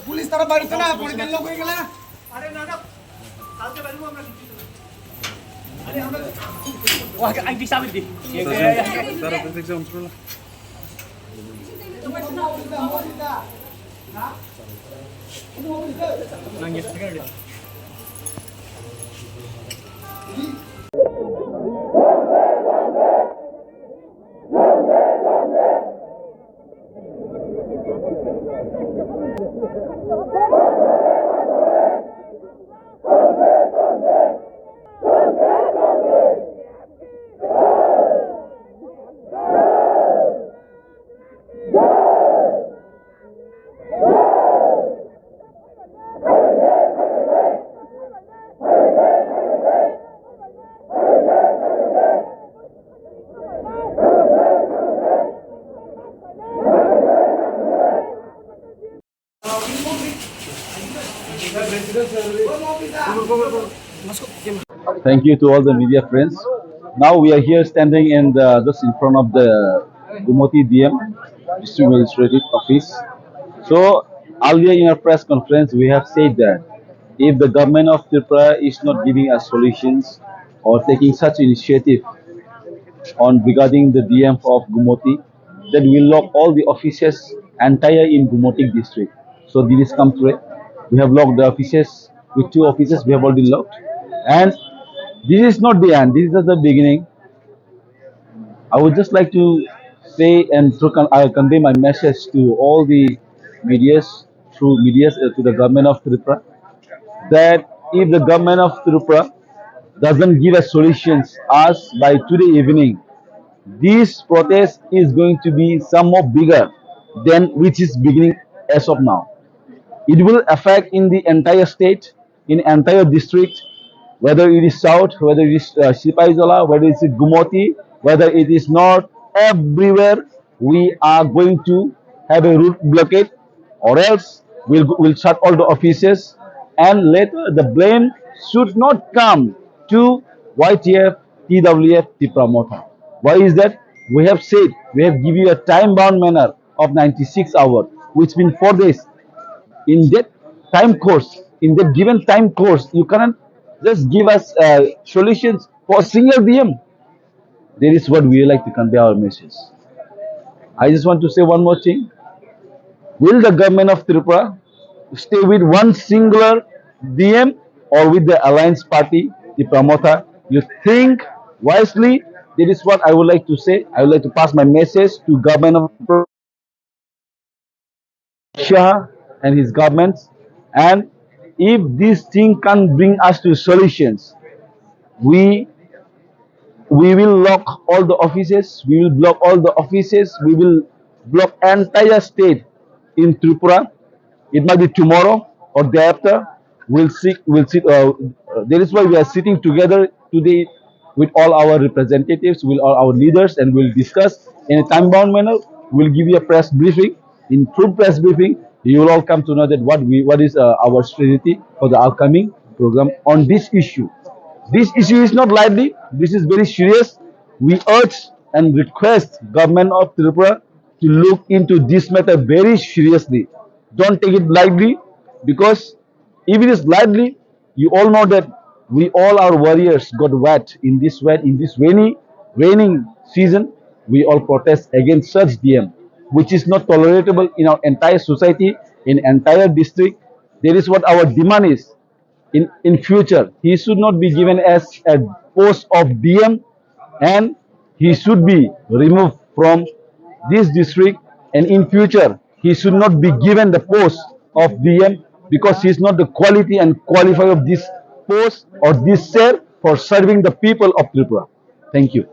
Police তারা বাড়িতে না পড়ে গেল হয়ে গেল আরে না না কালকে বেরোবো আমরা আরে আমরা ওয়া আইডি সাবিত দি তারা দেখছো আমরা Thank you to all the media friends. Now we are here standing in just in front of the Gumoti DM District Magistrate Office. So earlier in our press conference, we have said that if the government of Tripura is not giving us solutions or taking such initiative on regarding the DM of Gumoti, then we'll lock all the offices entire in Gumoti district. So this is come through. We have locked the offices with 2 offices. We have already locked, and this is not the end. This is just the beginning. I would just like to say and convey my message to all the medias through medias to the government of Tripura that if the government of Tripura doesn't give us solutions as by today evening, this protest is going to be some more bigger than which is beginning as of now. It will affect in the entire state, in entire district, whether it is south, whether it is Sipaizola, whether it is Gumoti, whether it is north, everywhere we are going to have a route blockade, or else we'll shut all the offices, and later the blame should not come to YTF, TWF, Tipramotha. Why is that? We have said, we have given you a time-bound manner of 96 hours, which means 4 days. In that time course, in that given time course, you cannot just give us solutions for a single DM. That is what we like to convey our message. I just want to say one more thing. Will the government of Tripura stay with one singular DM or with the alliance party, the Pramotha? You think wisely. That is what I would like to say. I would like to pass my message to government of Shah and his governments. And if this thing can bring us to solutions, we will lock all the offices. We will block all the offices. We will block entire state in Tripura. It might be tomorrow or day after. We'll sit. That is why we are sitting together today with all our representatives, with all our leaders, and we'll discuss in a time-bound manner. We'll give you a press briefing. In full press briefing, you will all come to know that what is our strategy for the upcoming program on this issue. This issue is not lightly. This is very serious. We urge and request government of Tripura to look into this matter very seriously. Don't take it lightly, because if it is lightly, you all know that we all our warriors got wet in this raining season. We all protest against such DM, which is not tolerable in our entire society, in entire district. That is what our demand is. In future, he should not be given as a post of DM, and he should be removed from this district, and in future he should not be given the post of DM, because he is not the quality and qualifier of this post or this chair for serving the people of Tripura. Thank you.